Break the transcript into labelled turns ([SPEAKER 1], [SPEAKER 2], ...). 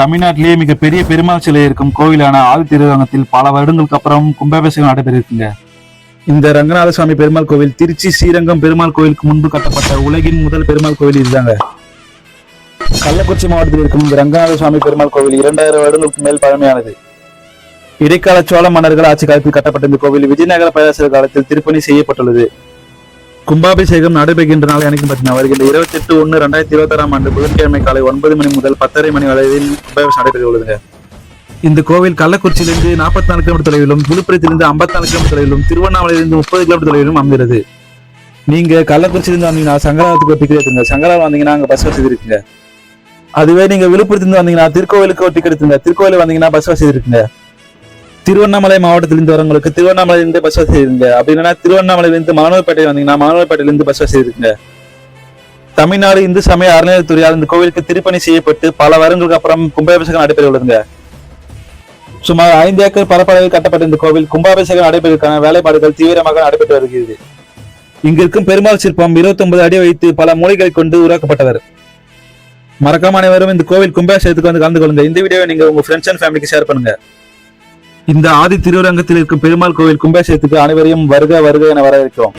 [SPEAKER 1] தமிழ்நாட்டிலேயே மிகப்பெரிய பெருமாள் சிலை இருக்கும் கோவிலான ஆதி திருவரங்கத்தில் பல வருடங்களுக்கு அப்புறம் கும்பாபிஷேகம் நடைபெற்றிருக்குங்க. இந்த ரங்கநாத சுவாமி பெருமாள் கோவில் திருச்சி ஸ்ரீரங்கம் பெருமாள் கோவிலுக்கு முன்பு கட்டப்பட்ட உலகின் முதல் பெருமாள் கோவில் இதுதாங்க. கள்ளக்குறிச்சி மாவட்டத்தில் இருக்கும் இந்த ரங்கநாத சுவாமி பெருமாள் கோவில் 2000 வருடங்களுக்கு மேல் பழமையானது. இடைக்கால சோழ மன்னர்கள் ஆட்சி காலத்தில் கட்டப்பட்ட இந்த கோவில் விஜயநகர பேரரசர் காலத்தில் திருப்பணி செய்யப்பட்டுள்ளது. கும்பாபிஷேகம் நடைபெறுகின்ற நாள் எனக்கு பார்த்தீங்கன்னா வருகின்ற 28/1/2026 ஆண்டு புதன்கிழமை காலை 9 மணி முதல் 10:30 மணி வரையில் கும்பாபிஷேகம் நடைபெற உள்ளதுங்க. இந்த கோவில் கள்ளக்குறிச்சியிலிருந்து 44 கிலோமீட்டர் தொலைவிலும், விழுப்புரத்திலிருந்து 54 கிலோமீட்டர் தொலைவிலும், திருவண்ணாமலையிலிருந்து 30 கிலோமீட்டர் தொலைவிலும் அமைகிறது. நீங்க கள்ளக்குறிச்சியிலிருந்து வந்தீங்கன்னா சங்கராவத்துக்கு ஒரு டிக்கெட் எடுத்துங்க. சங்கராவ் வந்தீங்கன்னா அங்க பஸ் வசதி இருக்குங்க. அதுவே நீங்க விழுப்புரத்திலிருந்து வந்தீங்கன்னா திருக்கோவிலுக்கு ஒரு டிக்கெட் எடுத்துங்க. திருக்கோவில் வந்தீங்கன்னா பஸ் வசதி இருக்குங்க. திருவண்ணாமலை மாவட்டத்திலிருந்து வரவங்களுக்கு திருவண்ணாமலையிலிருந்து பஸ் வசதி இருக்குங்க. அப்படி இல்லைன்னா திருவண்ணாமலையிலிருந்து மாணவர்பேட்டை வந்தீங்கன்னா மாணவர்பேட்டையிலிருந்து பஸ் வசதி இருக்குங்க. தமிழ்நாடு இந்து சமய அறநிலையத்துறையால் இந்த கோவிலுக்கு திருப்பணி செய்யப்பட்டு பல வருடங்களுக்கு அப்புறம் கும்பாபிஷேகம் நடைபெற உள்ளதுங்க. சுமார் 5 ஏக்கர் பரப்பளவில் கட்டப்பட்ட இந்த கோவில் கும்பாபிஷேகம் நடைபெறுவதற்கான வேலைப்பாடுகள் தீவிரமாக நடைபெற்று வருகிறது. இங்கு இருக்கும் பெருமாள் சிற்பம் 29 அடி வைத்து பல மூலைகளை கொண்டு உருவாக்கப்பட்டவர். மறக்காம அனைவரும் இந்த கோவில் கும்பாபிஷேகத்துக்கு வந்து கலந்து கொள்ளுங்க. இந்த வீடியோவை நீங்க உங்க ஃப்ரெண்ட்ஸ் அண்ட் ஃபேமிலிக்கு ஷேர் பண்ணுங்க. இந்த ஆதி திருவரங்கத்தில் இருக்கும் பெருமாள் கோவில் கும்பாபிஷேகத்துக்கு அனைவரையும் வருக வருக என வரவேற்கிறோம்.